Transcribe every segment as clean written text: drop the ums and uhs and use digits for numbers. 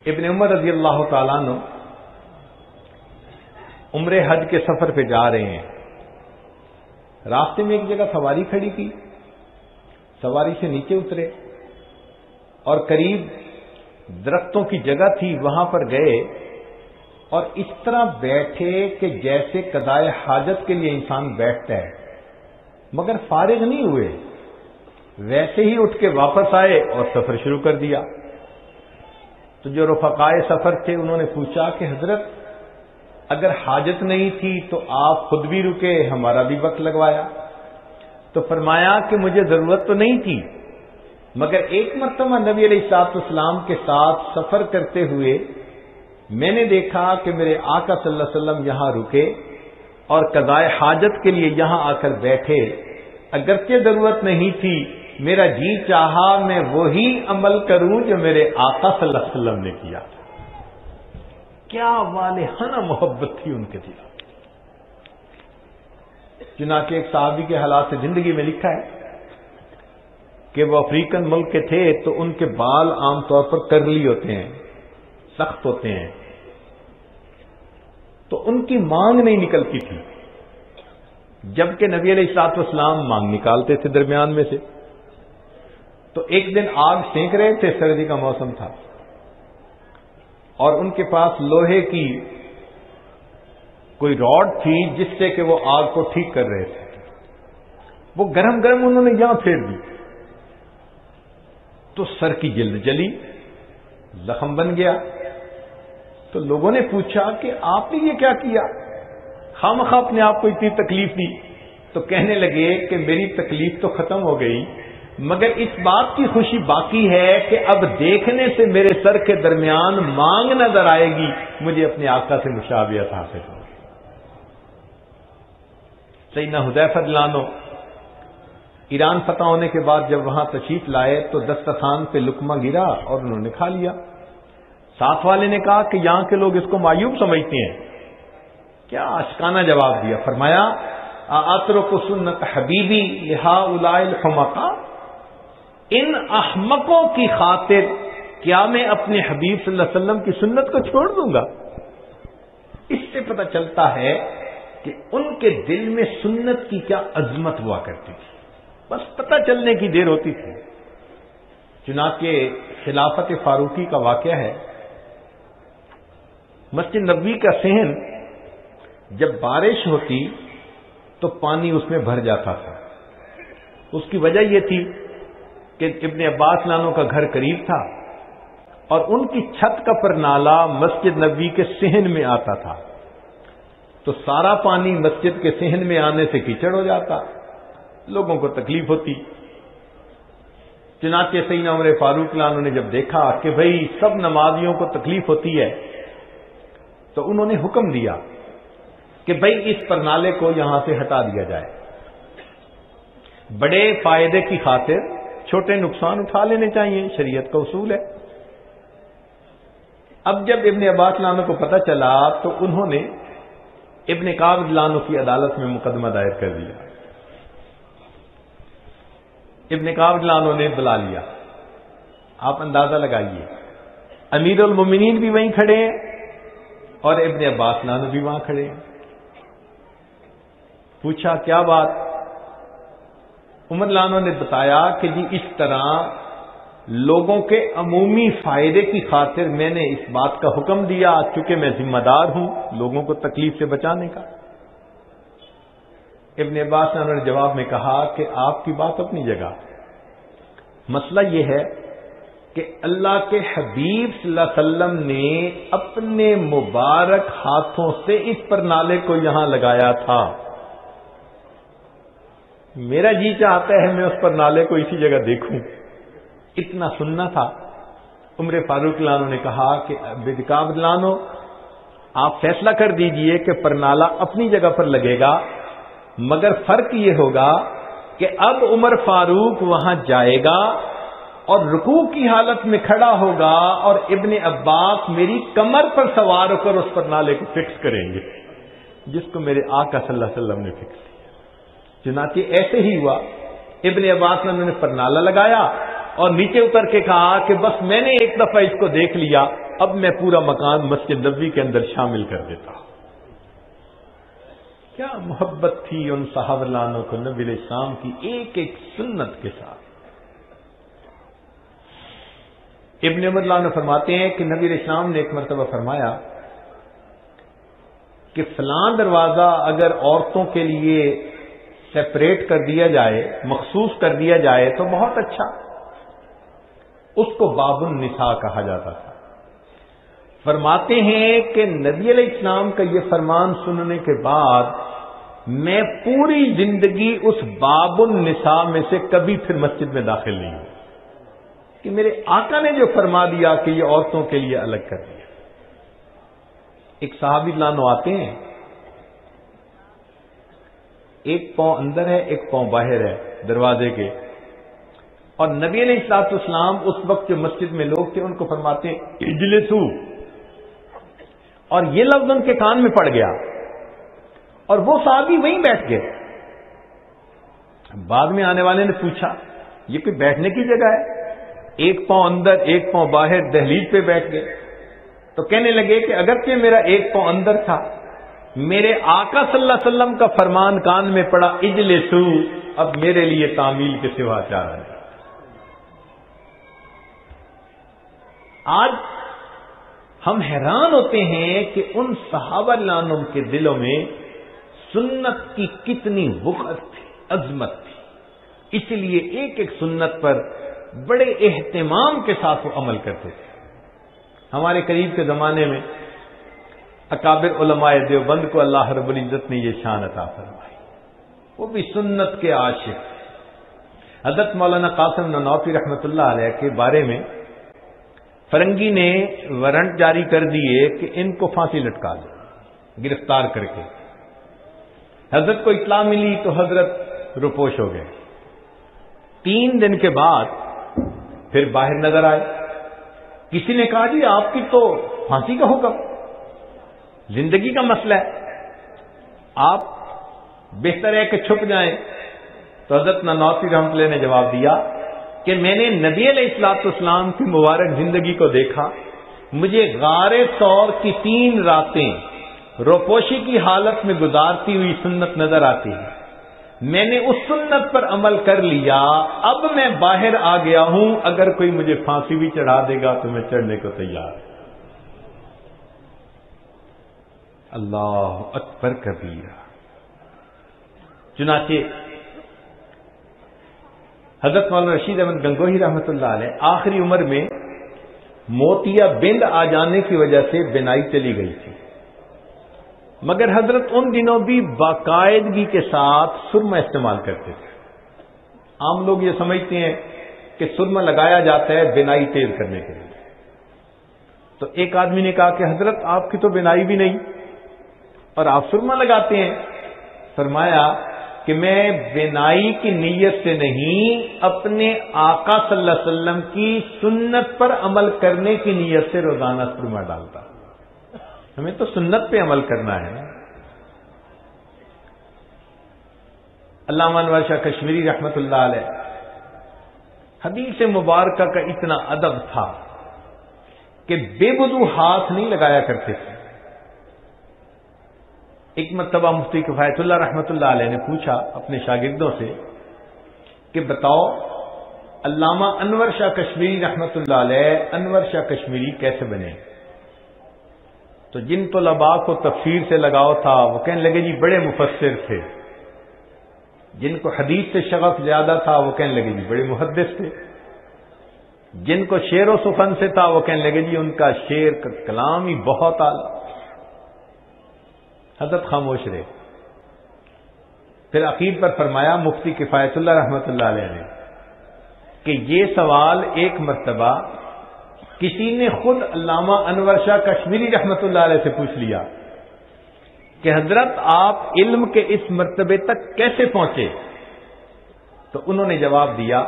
ابن عمر رضی اللہ تعالیٰ عنہ عمرے حج کے سفر پہ جا رہے ہیں. راستے میں ایک جگہ سواری کھڑی کی، سواری سے نیچے اترے اور قریب درختوں کی جگہ تھی، وہاں پر گئے اور اس طرح بیٹھے کہ جیسے قضائے حاجت کے لیے انسان بیٹھتا ہے، مگر فارغ نہیں ہوئے، ویسے ہی اٹھ کے واپس آئے اور سفر شروع کر دیا. تو جو رفقائے سفر تھے انہوں نے پوچھا کہ حضرت اگر حاجت نہیں تھی تو آپ خود بھی رکے، ہمارا بھی وقت لگوایا. تو فرمایا کہ مجھے ضرورت تو نہیں تھی، مگر ایک مرتبہ نبی علیہ الصلوۃ والسلام کے ساتھ سفر کرتے ہوئے میں نے دیکھا کہ میرے آقا صلی اللہ علیہ وسلم یہاں رکے اور قضائے حاجت کے لیے یہاں آ کر بیٹھے. اگرچہ ضرورت نہیں تھی، میرا جی چاہا میں وہی عمل کروں جو میرے آقا صلی اللہ علیہ وسلم نے کیا. کیا والہانہ محبت تھی ان کے دل. چنانچہ ایک صحابی کے حالات سے زندگی میں لکھا ہے کہ وہ افریقن ملک کے تھے تو ان کے بال عام طور پر کرلی ہوتے ہیں، سخت ہوتے ہیں، تو ان کی مانگ نہیں نکلتی تھی، جبکہ نبی علیہ الصلوۃ والسلام مانگ نکالتے تھے درمیان میں سے. تو ایک دن آگ سینک رہے تھے، سردی کا موسم تھا، اور ان کے پاس لوہے کی کوئی راڈ تھی جس سے کہ وہ آگ کو ٹھیک کر رہے تھے. وہ گرم گرم انہوں نے یہاں پھیر دی تو سر کی جلد جلی، زخم بن گیا. تو لوگوں نے پوچھا کہ آپ نے یہ کیا کیا، خامخواہ اپنے آپ کو اتنی تکلیف دی. تو کہنے لگے کہ میری تکلیف تو ختم ہو گئی، مگر اس بات کی خوشی باقی ہے کہ اب دیکھنے سے میرے سر کے درمیان مانگ نظر آئے گی، مجھے اپنے آقا سے مشابہت حاصل ہوگی. سیدنا حذیفہ رضی اللہ عنہ ایران فتح ہونے کے بعد جب وہاں تشریف لائے تو دسترخوان پہ لقمہ گرا اور انہوں نے کھا لیا. ساتھ والے نے کہا کہ یہاں کے لوگ اس کو معیوب سمجھتے ہیں. کیا اشکانہ جواب دیا. فرمایا اترک سنت حبیبی لہؤلاء الحمقاء، ان احمقوں کی خاطر کیا میں اپنے حبیب صلی اللہ علیہ وسلم کی سنت کو چھوڑ دوں گا. اس سے پتہ چلتا ہے کہ ان کے دل میں سنت کی کیا عظمت ہوا کرتی تھی، بس پتہ چلنے کی دیر ہوتی تھی. چنانچہ خلافت فاروقی کا واقعہ ہے. مسجد نبوی کا صحن جب بارش ہوتی تو پانی اس میں بھر جاتا تھا. اس کی وجہ یہ تھی کہ ابن عباس لانوں کا گھر قریب تھا اور ان کی چھت کا پرنالہ مسجد نبوی کے صحن میں آتا تھا. تو سارا پانی مسجد کے صحن میں آنے سے کیچڑ ہو جاتا، لوگوں کو تکلیف ہوتی. چنانچہ سیدنا عمر فاروق لانوں نے جب دیکھا کہ بھئی سب نمازیوں کو تکلیف ہوتی ہے تو انہوں نے حکم دیا کہ بھئی اس پرنالے کو یہاں سے ہٹا دیا جائے. بڑے فائدے کی خاطر چھوٹے نقصان اٹھا لینے چاہیے، شریعت کا اصول ہے. اب جب ابن عباس لانو کو پتہ چلا تو انہوں نے ابن کعب لانو کی عدالت میں مقدمہ دائر کر دیا. ابن کعب لانو نے بلا لیا. آپ اندازہ لگائیے، امیر المومنین بھی وہیں کھڑے ہیں اور ابن عباس لانو بھی وہاں کھڑے ہیں. پوچھا کیا بات. عمر لانو نے بتایا کہ جی اس طرح لوگوں کے عمومی فائدے کی خاطر میں نے اس بات کا حکم دیا چونکہ میں ذمہ دار ہوں لوگوں کو تکلیف سے بچانے کا. ابن عباس نے جواب میں کہا کہ آپ کی بات اپنی جگہ، مسئلہ یہ ہے کہ اللہ کے حبیب صلی اللہ علیہ وسلم نے اپنے مبارک ہاتھوں سے اس پرنالے کو یہاں لگایا تھا. میرا جی چاہتا ہے میں اس پرنالے کو اسی جگہ دیکھوں. اتنا سننا تھا. عمر فاروق لانو نے کہا کہ ابن کعب لانو آپ فیصلہ کر دیجئے کہ پرنالہ اپنی جگہ پر لگے گا، مگر فرق یہ ہوگا کہ اب عمر فاروق وہاں جائے گا اور رکوع کی حالت میں کھڑا ہوگا اور ابن عباس میری کمر پر سوار ہو کر اس پرنالے کو فکس کریں گے جس کو میرے آقا صلی اللہ علیہ وسلم نے فکس کیا. چنانچہ ایسے ہی ہوا. ابن عباس نے پرنالہ لگایا اور نیچے اتر کے کہا کہ بس میں نے ایک دفعہ اس کو دیکھ لیا اب میں پورا مکان مسجد نبوی کے اندر شامل کر دیتا ہوں۔ کیا محبت تھی ان صحابہ لانوں کو نبی علیہ السلام کی ایک ایک سنت کے ساتھ۔ ابن عمر اللہ فرماتے ہیں کہ نبی علیہ السلام نے ایک مرتبہ فرمایا کہ فلاں دروازہ اگر عورتوں کے لیے سیپریٹ کر دیا جائے، مخصوص کر دیا جائے تو بہت اچھا، اس کو باب النساء کہا جاتا تھا۔ فرماتے ہیں کہ نبی علیہ السلام کا یہ فرمان سننے کے بعد میں پوری زندگی اس باب النساء میں سے کبھی پھر مسجد میں داخل نہیں ہوں، کہ میرے آقا نے جو فرما دیا کہ یہ عورتوں کے لیے الگ کر دیا۔ ایک صحابی لانو آتے ہیں، ایک پاؤں اندر ہے ایک پاؤں باہر ہے دروازے کے، اور نبی علیہ الصلوۃ والسلام اس وقت جو مسجد میں لوگ تھے ان کو فرماتے ہیں اجلسو، اور یہ لفظ ان کے کان میں پڑ گیا اور وہ صحابی وہیں بیٹھ گئے۔ بعد میں آنے والے نے پوچھا یہ کوئی بیٹھنے کی جگہ ہے؟ ایک پاؤں اندر ایک پاؤں باہر، دہلیز پہ بیٹھ گئے۔ تو کہنے لگے کہ اگرچہ میرا ایک پاؤں اندر تھا، میرے آقا صلی اللہ علیہ وسلم کا فرمان کان میں پڑا اجلسو، اب میرے لیے تعمیل کے سوا چارہ ہے۔ آج ہم حیران ہوتے ہیں کہ ان صحابہ رضوان کے دلوں میں سنت کی کتنی وقت تھی، عظمت تھی، اس لیے ایک ایک سنت پر بڑے اہتمام کے ساتھ وہ عمل کرتے تھے۔ ہمارے قریب کے زمانے میں اکابر علماء دیوبند کو اللہ رب العزت نے یہ شان عطا فرمائی، وہ بھی سنت کے عاشق۔ حضرت مولانا قاسم نانوتوی رحمۃ اللہ علیہ کے بارے میں فرنگی نے وارنٹ جاری کر دیے کہ ان کو پھانسی لٹکا دو، گرفتار کر کے۔ حضرت کو اطلاع ملی تو حضرت روپوش ہو گئے۔ 3 دن کے بعد پھر باہر نظر آئے۔ کسی نے کہا جی آپ کی تو پھانسی کا حکم، زندگی کا مسئلہ ہے، آپ بہتر ہے کہ چھپ جائیں۔ تو حضرت نانوتوی رحمۃ اللہ نے جواب دیا کہ میں نے نبی علیہ الصلوۃ والسلام کی مبارک زندگی کو دیکھا، مجھے غار ثور کی 3 راتیں روپوشی کی حالت میں گزارتی ہوئی سنت نظر آتی ہے، میں نے اس سنت پر عمل کر لیا، اب میں باہر آ گیا ہوں، اگر کوئی مجھے پھانسی بھی چڑھا دے گا تو میں چڑھنے کو تیار ہوں۔ اللہ اکبر کبیرہ۔ چنانچہ حضرت مولانا رشید احمد گنگوہی رحمۃ اللہ علیہ آخری عمر میں موتیا بند آ جانے کی وجہ سے بینائی چلی گئی تھی، مگر حضرت ان دنوں بھی باقاعدگی کے ساتھ سرما استعمال کرتے تھے۔ عام لوگ یہ سمجھتے ہیں کہ سرما لگایا جاتا ہے بینائی تیز کرنے کے لیے۔ تو ایک آدمی نے کہا کہ حضرت آپ کی تو بینائی بھی نہیں اور آپ سرما لگاتے ہیں۔ فرمایا کہ میں بینائی کی نیت سے نہیں، اپنے آقا صلی اللہ علیہ وسلم کی سنت پر عمل کرنے کی نیت سے روزانہ سرما ڈالتا۔ ہمیں تو سنت پہ عمل کرنا ہے۔ علامہ انور شاہ کشمیری رحمۃ اللہ علیہ حدیث مبارکہ کا اتنا ادب تھا کہ بے وضو ہاتھ نہیں لگایا کرتے تھے۔ ایک مرتبہ مفتی کفایت اللہ رحمۃ اللہ علیہ نے پوچھا اپنے شاگردوں سے کہ بتاؤ علامہ انور شاہ کشمیری رحمۃ اللہ علیہ انور شاہ کشمیری کیسے بنے؟ تو جن طلباء کو تفسیر سے لگاؤ تھا وہ کہنے لگے جی بڑے مفسر تھے، جن کو حدیث سے شغف زیادہ تھا وہ کہنے لگے جی بڑے محدث تھے، جن کو شعر و سخن سے تھا وہ کہنے لگے جی ان کا شعر کا کلام ہی بہت اعلیٰ۔ حضرت خاموش رہے۔ پھر عقید پر فرمایا مفتی کفایت اللہ رحمۃ اللہ علیہ نے کہ یہ سوال ایک مرتبہ کسی نے خود علامہ انور شاہ کشمیری رحمۃ اللہ علیہ سے پوچھ لیا کہ حضرت آپ علم کے اس مرتبے تک کیسے پہنچے؟ تو انہوں نے جواب دیا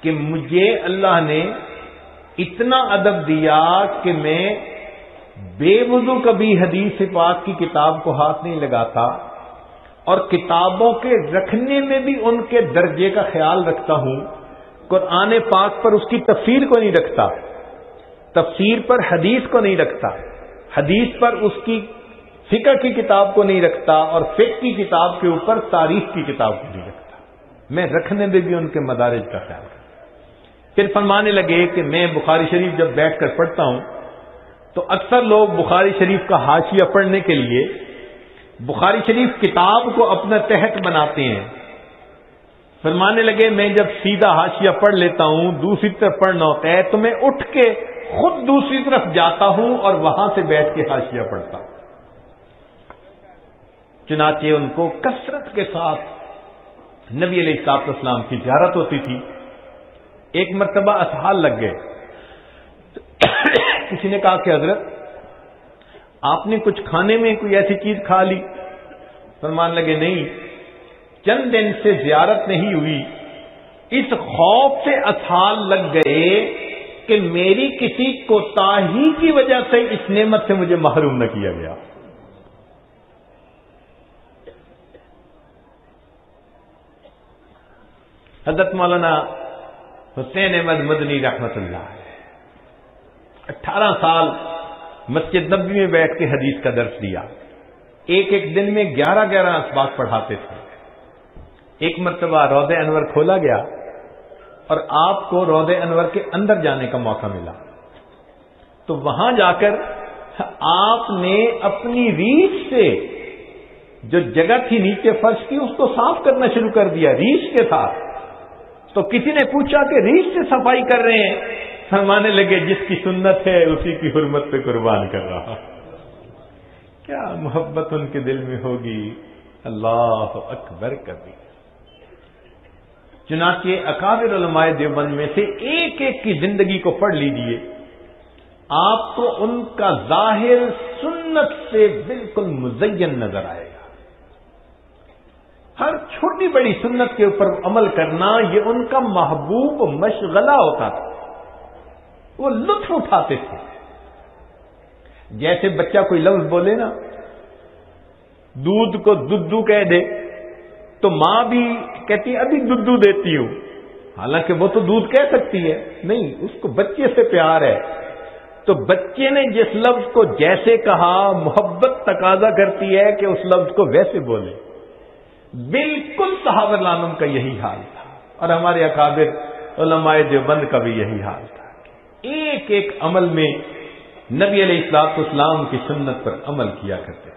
کہ مجھے اللہ نے اتنا ادب دیا کہ میں بے وضو کبھی حدیث پاک کی کتاب کو ہاتھ نہیں لگاتا، اور کتابوں کے رکھنے میں بھی ان کے درجے کا خیال رکھتا ہوں، قرآن پاک پر اس کی تفسیر کو نہیں رکھتا، تفسیر پر حدیث کو نہیں رکھتا، حدیث پر اس کی فقہ کی کتاب کو نہیں رکھتا، اور فقہ کی کتاب کے اوپر تاریخ کی کتاب کو نہیں رکھتا۔ میں رکھنے میں بھی ان کے مدارج کا خیال کرتا۔ پھر فرمانے لگے کہ میں بخاری شریف جب بیٹھ کر پڑھتا ہوں تو اکثر لوگ بخاری شریف کا حاشیہ پڑھنے کے لیے بخاری شریف کتاب کو اپنا تحت بناتے ہیں۔ فرمانے لگے میں جب سیدھا حاشیہ پڑھ لیتا ہوں، دوسری طرف پڑھنا ہوتا ہے تو میں اٹھ کے خود دوسری طرف جاتا ہوں اور وہاں سے بیٹھ کے حاشیہ پڑھتا ہوں۔ چنانچہ ان کو کثرت کے ساتھ نبی علیہ الصلوۃ والسلام کی زیارت ہوتی تھی۔ ایک مرتبہ اسحال لگ گئے، کسی نے کہا کہ حضرت آپ نے کچھ کھانے میں کوئی ایسی چیز کھا لی؟ فرمان لگے نہیں، چند دن سے زیارت نہیں ہوئی، اس خوف سے اسحال لگ گئے کہ میری کسی کوتاہی کی وجہ سے اس نعمت سے مجھے محروم نہ کیا گیا۔ حضرت مولانا حسین احمد مدنی رحمت اللہ علیہ 18 سال مسجد نبوی میں بیٹھ کے حدیث کا درس دیا، ایک ایک دن میں 11 اسباق پڑھاتے تھے۔ ایک مرتبہ روضہ انور کھولا گیا اور آپ کو روضہ انور کے اندر جانے کا موقع ملا، تو وہاں جا کر آپ نے اپنی ریچھ سے جو جگہ تھی نیچے فرش کی اس کو صاف کرنا شروع کر دیا ریچھ کے ساتھ۔ تو کسی نے پوچھا کہ ریچھ سے صفائی کر رہے ہیں؟ فرمانے لگے جس کی سنت ہے اسی کی حرمت پہ قربان کر رہا۔ کیا محبت ان کے دل میں ہوگی، اللہ اکبر کبھی۔ چنانچہ اکابر علماء دیوبند میں سے ایک ایک کی زندگی کو پڑھ لیجئے، آپ کو ان کا ظاہر سنت سے بالکل مزین نظر آئے گا۔ ہر چھوٹی بڑی سنت کے اوپر عمل کرنا یہ ان کا محبوب مشغلہ ہوتا تھا، وہ لطف اٹھاتے تھے۔ جیسے بچہ کوئی لفظ بولے نا، دودھ کو دودو کہہ دے تو ماں بھی کہتی ابھی دودو دیتی ہوں، حالانکہ وہ تو دودھ کہہ سکتی ہے، نہیں، اس کو بچے سے پیار ہے، تو بچے نے جس لفظ کو جیسے کہا محبت تقاضا کرتی ہے کہ اس لفظ کو ویسے بولے۔ بالکل صحابہ رضوان کا یہی حال تھا، اور ہمارے اکابر علماء دیوبند کا بھی یہی حال تھا، ایک ایک عمل میں نبی علیہ الصلوۃ والسلام کی سنت پر عمل کیا کرتے